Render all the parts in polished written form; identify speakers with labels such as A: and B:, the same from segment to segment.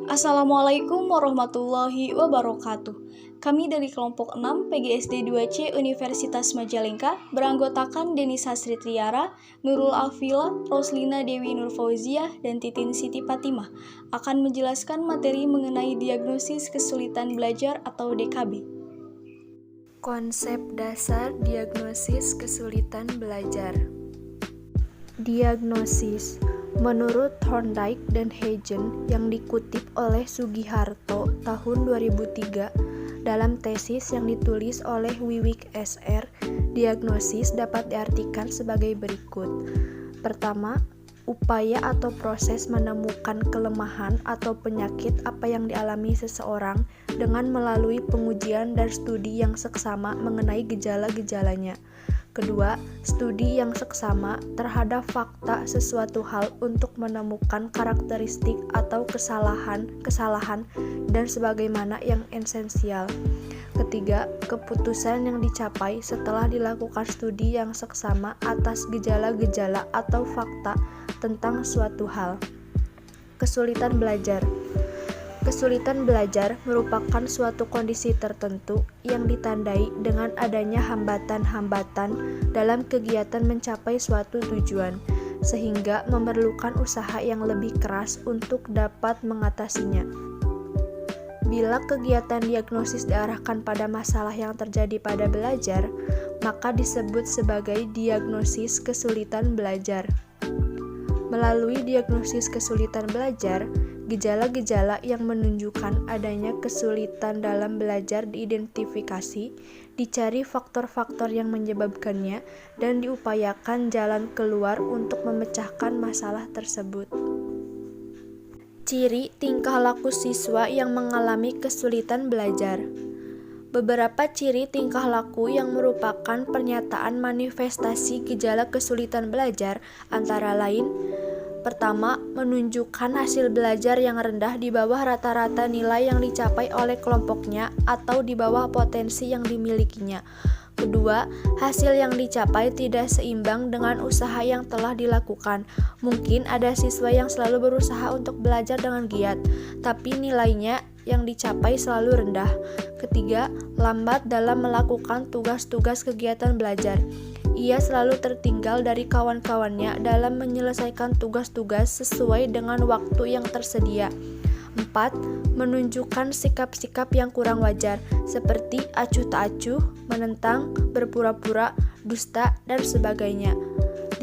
A: Assalamualaikum warahmatullahi wabarakatuh. Kami dari kelompok 6 PGSD 2C Universitas Majalengka beranggotakan Denisa Sri Triara, Nurul Afila, Roslina Dewi Nurfauziah, dan Titin Siti Fatimah akan menjelaskan materi mengenai diagnosis kesulitan belajar atau DKB.
B: Konsep dasar diagnosis kesulitan belajar. Diagnosis menurut Thorndike dan Hagen yang dikutip oleh Sugiharto tahun 2003 dalam tesis yang ditulis oleh Wiwik SR, diagnosis dapat diartikan sebagai berikut. Pertama, upaya atau proses menemukan kelemahan atau penyakit apa yang dialami seseorang dengan melalui pengujian dan studi yang seksama mengenai gejala-gejalanya. Kedua, studi yang seksama terhadap fakta sesuatu hal untuk menemukan karakteristik atau kesalahan dan sebagaimana yang esensial. Ketiga, keputusan yang dicapai setelah dilakukan studi yang seksama atas gejala-gejala atau fakta tentang suatu hal. Kesulitan belajar. Kesulitan belajar merupakan suatu kondisi tertentu yang ditandai dengan adanya hambatan-hambatan dalam kegiatan mencapai suatu tujuan, sehingga memerlukan usaha yang lebih keras untuk dapat mengatasinya. Bila kegiatan diagnosis diarahkan pada masalah yang terjadi pada belajar, maka disebut sebagai diagnosis kesulitan belajar. Melalui diagnosis kesulitan belajar, gejala-gejala yang menunjukkan adanya kesulitan dalam belajar diidentifikasi, dicari faktor-faktor yang menyebabkannya, dan diupayakan jalan keluar untuk memecahkan masalah tersebut. Ciri tingkah laku siswa yang mengalami kesulitan belajar. Beberapa ciri tingkah laku yang merupakan pernyataan manifestasi gejala kesulitan belajar antara lain: pertama, menunjukkan hasil belajar yang rendah di bawah rata-rata nilai yang dicapai oleh kelompoknya atau di bawah potensi yang dimilikinya. Kedua, hasil yang dicapai tidak seimbang dengan usaha yang telah dilakukan. Mungkin ada siswa yang selalu berusaha untuk belajar dengan giat, tapi nilainya yang dicapai selalu rendah. Ketiga, lambat dalam melakukan tugas-tugas kegiatan belajar. Ia selalu tertinggal dari kawan-kawannya dalam menyelesaikan tugas-tugas sesuai dengan waktu yang tersedia. 4. Menunjukkan sikap-sikap yang kurang wajar, seperti acuh tak acuh, menentang, berpura-pura, dusta, dan sebagainya.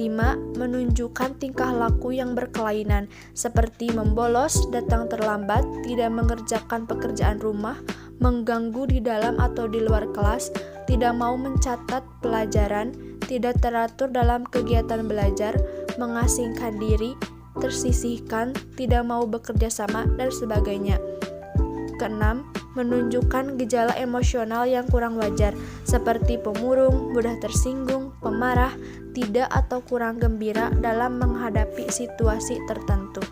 B: 5. Menunjukkan tingkah laku yang berkelainan, seperti membolos, datang terlambat, tidak mengerjakan pekerjaan rumah, mengganggu di dalam atau di luar kelas, tidak mau mencatat pelajaran, tidak teratur dalam kegiatan belajar, mengasingkan diri, tersisihkan, tidak mau bekerja sama, dan sebagainya. Keenam, menunjukkan gejala emosional yang kurang wajar, seperti pemurung, mudah tersinggung, pemarah, tidak atau kurang gembira dalam menghadapi situasi tertentu.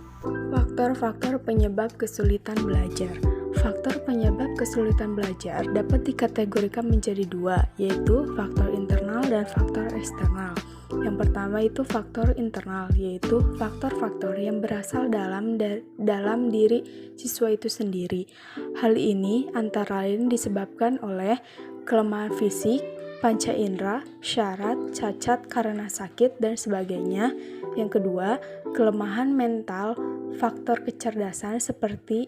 C: Faktor-faktor penyebab kesulitan belajar. Faktor penyebab kesulitan belajar dapat dikategorikan menjadi dua, yaitu faktor internal dan faktor eksternal. Yang pertama itu faktor internal, yaitu faktor-faktor yang berasal dalam diri siswa itu sendiri. Hal ini antara lain disebabkan oleh kelemahan fisik, panca indera, syarat, cacat karena sakit, dan sebagainya. Yang kedua, kelemahan mental, faktor kecerdasan seperti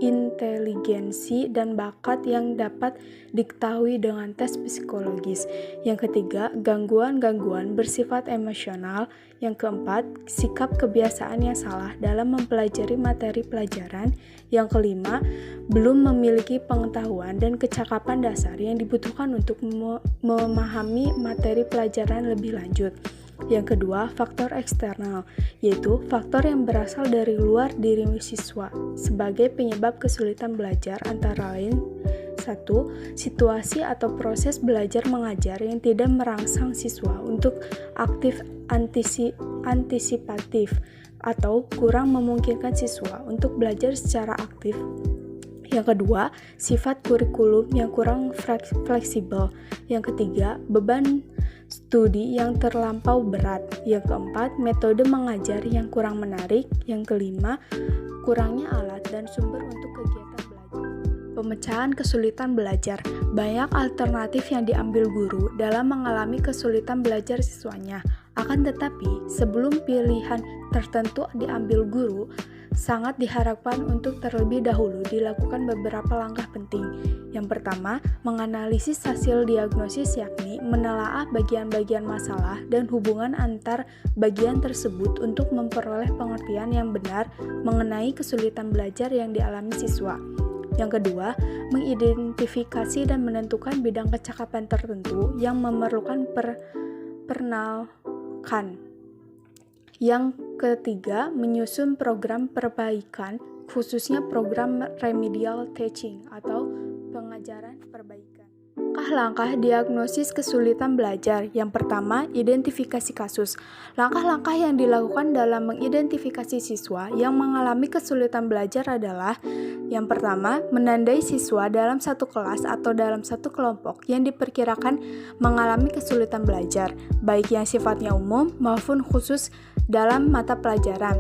C: inteligensi dan bakat yang dapat diketahui dengan tes psikologis. Yang ketiga, gangguan-gangguan bersifat emosional. Yang keempat, sikap kebiasaan yang salah dalam mempelajari materi pelajaran. Yang kelima, belum memiliki pengetahuan dan kecakapan dasar yang dibutuhkan untuk memahami materi pelajaran lebih lanjut. Yang kedua, faktor eksternal, yaitu faktor yang berasal dari luar diri siswa sebagai penyebab kesulitan belajar, antara lain: 1. Situasi atau proses belajar mengajar yang tidak merangsang siswa untuk aktif antisipatif atau kurang memungkinkan siswa untuk belajar secara aktif. Yang kedua, sifat kurikulum yang kurang fleksibel. Yang ketiga, beban studi yang terlampau berat. Yang keempat, metode mengajar yang kurang menarik. Yang kelima, kurangnya alat dan sumber untuk kegiatan belajar. Pemecahan kesulitan belajar. Banyak alternatif yang diambil guru dalam mengalami kesulitan belajar siswanya. Akan tetapi, sebelum pilihan tertentu diambil guru, sangat diharapkan untuk terlebih dahulu dilakukan beberapa langkah penting. Yang pertama, menganalisis hasil diagnosis, yakni menelaah bagian-bagian masalah dan hubungan antar bagian tersebut untuk memperoleh pengertian yang benar mengenai kesulitan belajar yang dialami siswa. Yang kedua, mengidentifikasi dan menentukan bidang kecakapan tertentu yang memerlukan penalakan. Yang ketiga, menyusun program perbaikan, khususnya program remedial teaching atau pengajaran perbaikan. Langkah-langkah diagnosis kesulitan belajar. Yang pertama, identifikasi kasus. Langkah-langkah yang dilakukan dalam mengidentifikasi siswa yang mengalami kesulitan belajar adalah: yang pertama, menandai siswa dalam satu kelas atau dalam satu kelompok yang diperkirakan mengalami kesulitan belajar, baik yang sifatnya umum maupun khusus dalam mata pelajaran.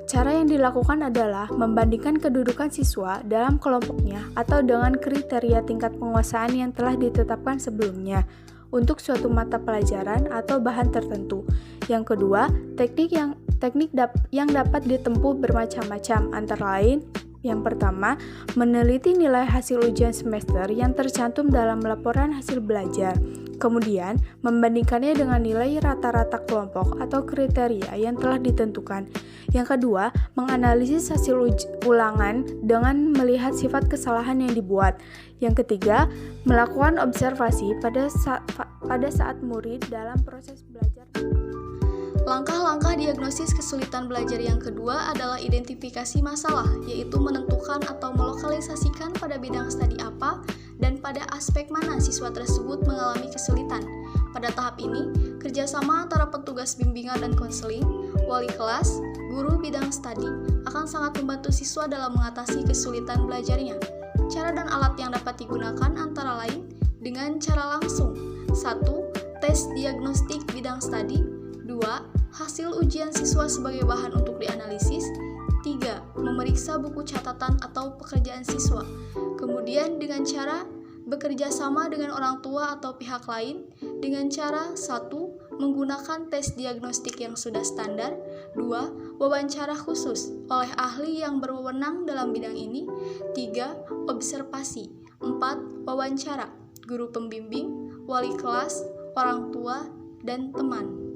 C: Cara yang dilakukan adalah membandingkan kedudukan siswa dalam kelompoknya atau dengan kriteria tingkat penguasaan yang telah ditetapkan sebelumnya untuk suatu mata pelajaran atau bahan tertentu. Yang kedua, teknik yang dapat ditempuh bermacam-macam, antara lain: yang pertama, meneliti nilai hasil ujian semester yang tercantum dalam laporan hasil belajar. Kemudian, membandingkannya dengan nilai rata-rata kelompok atau kriteria yang telah ditentukan. Yang kedua, menganalisis hasil ulangan dengan melihat sifat kesalahan yang dibuat. Yang ketiga, melakukan observasi pada saat murid dalam proses belajar.
A: Langkah-langkah diagnosis kesulitan belajar yang kedua adalah identifikasi masalah, yaitu menentukan atau melokalisasikan pada bidang studi apa dan pada aspek mana siswa tersebut mengalami kesulitan. Pada tahap ini, kerjasama antara petugas bimbingan dan konseling, wali kelas, guru bidang studi akan sangat membantu siswa dalam mengatasi kesulitan belajarnya. Cara dan alat yang dapat digunakan antara lain dengan cara langsung. 1. Tes diagnostik bidang studi. 2. Hasil ujian siswa sebagai bahan untuk dianalisis. 3. Memeriksa buku catatan atau pekerjaan siswa. Kemudian dengan cara bekerja sama dengan orang tua atau pihak lain dengan cara 1. Menggunakan tes diagnostik yang sudah standar. 2. Wawancara khusus oleh ahli yang berwenang dalam bidang ini. 3. Observasi. 4. Wawancara guru pembimbing, wali kelas, orang tua, dan teman.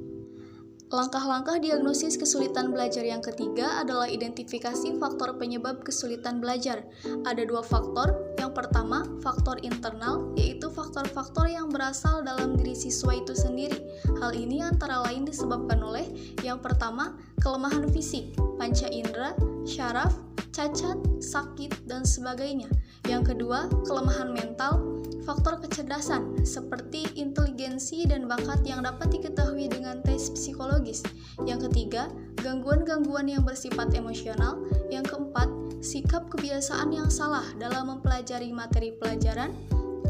A: Langkah-langkah diagnosis kesulitan belajar yang ketiga adalah identifikasi faktor penyebab kesulitan belajar. Ada 2 faktor. Yang pertama, faktor internal, yaitu faktor-faktor yang berasal dalam diri siswa itu sendiri. Hal ini antara lain disebabkan oleh: yang pertama, kelemahan fisik, panca indera, syaraf, cacat, sakit, dan sebagainya. Yang kedua, kelemahan mental, faktor kecerdasan seperti inteligensi dan bakat yang dapat diketahui dengan tes psikologis. Yang ketiga, gangguan-gangguan yang bersifat emosional. Yang keempat, sikap kebiasaan yang salah dalam mempelajari materi pelajaran.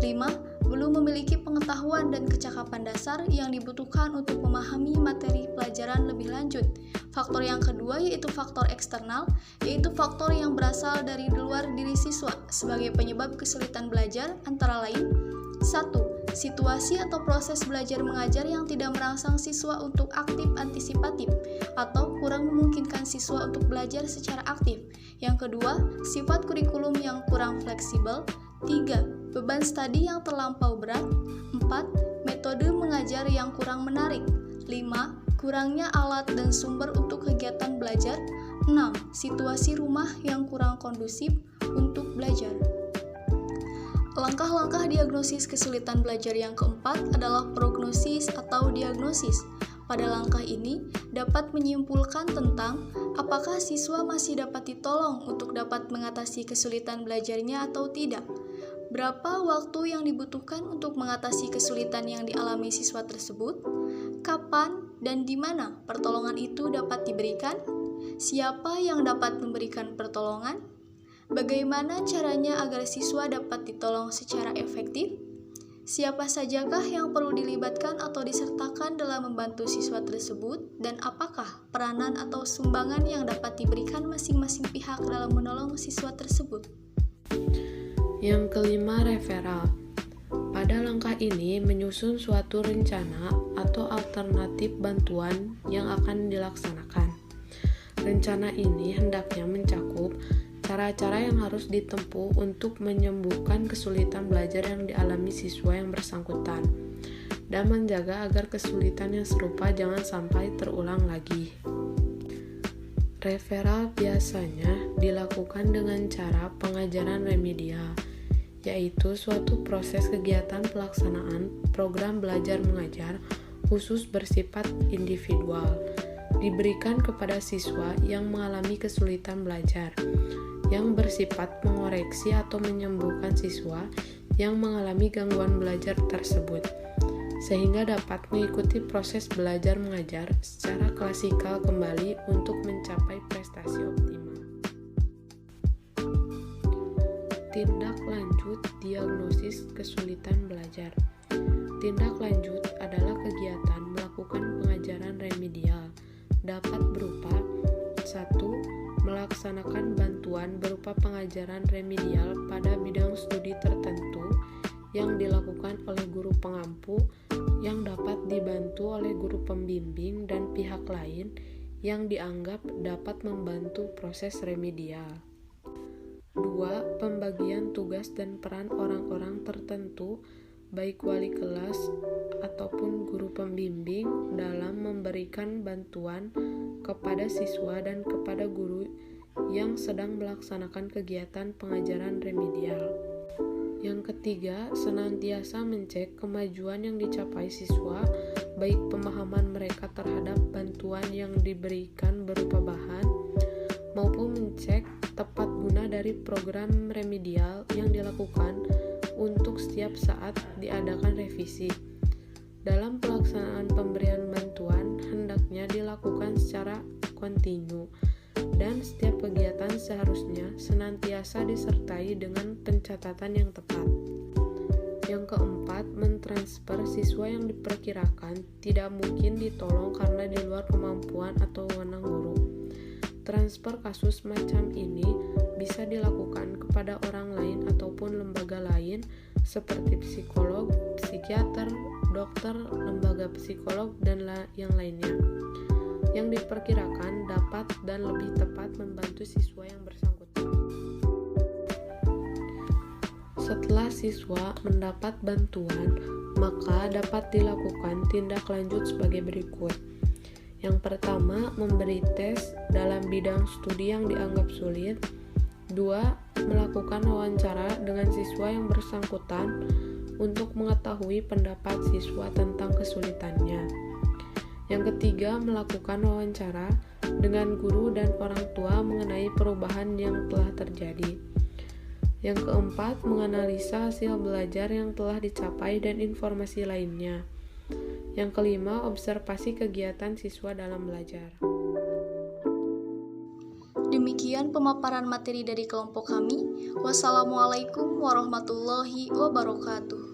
A: 5. Belum memiliki pengetahuan dan kecakapan dasar yang dibutuhkan untuk memahami materi pelajaran lebih lanjut. Faktor yang kedua yaitu faktor eksternal, yaitu faktor yang berasal dari luar diri siswa sebagai penyebab kesulitan belajar, antara lain: 1. Situasi atau proses belajar mengajar yang tidak merangsang siswa untuk aktif antisipatif atau kurang memungkinkan siswa untuk belajar secara aktif. Yang kedua, sifat kurikulum yang kurang fleksibel. 3. Beban studi yang terlampau berat. 4. Metode mengajar yang kurang menarik. 5. Kurangnya alat dan sumber untuk kegiatan belajar. 6. Situasi rumah yang kurang kondusif untuk belajar. Langkah-langkah diagnosis kesulitan belajar yang keempat adalah prognosis atau diagnosis. Pada langkah ini dapat menyimpulkan tentang apakah siswa masih dapat ditolong untuk dapat mengatasi kesulitan belajarnya atau tidak. Berapa waktu yang dibutuhkan untuk mengatasi kesulitan yang dialami siswa tersebut? Kapan dan di mana pertolongan itu dapat diberikan? Siapa yang dapat memberikan pertolongan? Bagaimana caranya agar siswa dapat ditolong secara efektif? Siapa sajakah yang perlu dilibatkan atau disertakan dalam membantu siswa tersebut, dan apakah peranan atau sumbangan yang dapat diberikan masing-masing pihak dalam menolong siswa tersebut?
D: Yang kelima, referral. Pada langkah ini menyusun suatu rencana atau alternatif bantuan yang akan dilaksanakan. Rencana ini hendaknya mencakup cara-cara yang harus ditempuh untuk menyembuhkan kesulitan belajar yang dialami siswa yang bersangkutan dan menjaga agar kesulitan yang serupa jangan sampai terulang lagi. Referral biasanya dilakukan dengan cara pengajaran remedial, yaitu suatu proses kegiatan pelaksanaan program belajar mengajar khusus bersifat individual, diberikan kepada siswa yang mengalami kesulitan belajar, yang bersifat mengoreksi atau menyembuhkan siswa yang mengalami gangguan belajar tersebut, sehingga dapat mengikuti proses belajar mengajar secara klasikal kembali untuk mencapai prestasi optimal. Tindak lanjut diagnosis kesulitan belajar. Tindak lanjut adalah kegiatan melakukan pengajaran remedial, dapat berupa 1. Melaksanakan bantuan berupa pengajaran remedial pada bidang studi tertentu yang dilakukan oleh guru pengampu yang dapat dibantu oleh guru pembimbing dan pihak lain yang dianggap dapat membantu proses remedial. 2. Pembagian tugas dan peran orang-orang tertentu, baik wali kelas ataupun guru pembimbing dalam memberikan bantuan kepada siswa dan kepada guru yang sedang melaksanakan kegiatan pengajaran remedial. Yang ketiga, senantiasa mencek kemajuan yang dicapai siswa, baik pemahaman mereka terhadap bantuan yang diberikan berupa bahan, maupun mencek tepat guna dari program remedial yang dilakukan untuk setiap saat diadakan revisi. Dalam pelaksanaan pemberian bantuan, hendaknya dilakukan secara kontinu, dan setiap kegiatan seharusnya senantiasa disertai dengan pencatatan yang tepat. Yang keempat, mentransfer siswa yang diperkirakan tidak mungkin ditolong karena di luar kemampuan atau wewenang guru. Transfer kasus macam ini bisa dilakukan kepada orang lain ataupun lembaga lain seperti psikolog, psikiater, dokter, lembaga psikolog, dan yang lainnya, yang diperkirakan dapat dan lebih tepat membantu siswa yang bersangkutan. Setelah siswa mendapat bantuan, maka dapat dilakukan tindak lanjut sebagai berikut. Yang pertama, memberi tes dalam bidang studi yang dianggap sulit. 2. Melakukan wawancara dengan siswa yang bersangkutan untuk mengetahui pendapat siswa tentang kesulitannya. Yang ketiga, melakukan wawancara dengan guru dan orang tua mengenai perubahan yang telah terjadi. Yang keempat, menganalisa hasil belajar yang telah dicapai dan informasi lainnya. Yang kelima, observasi kegiatan siswa dalam belajar.
A: Demikian pemaparan materi dari kelompok kami. Wassalamualaikum warahmatullahi wabarakatuh.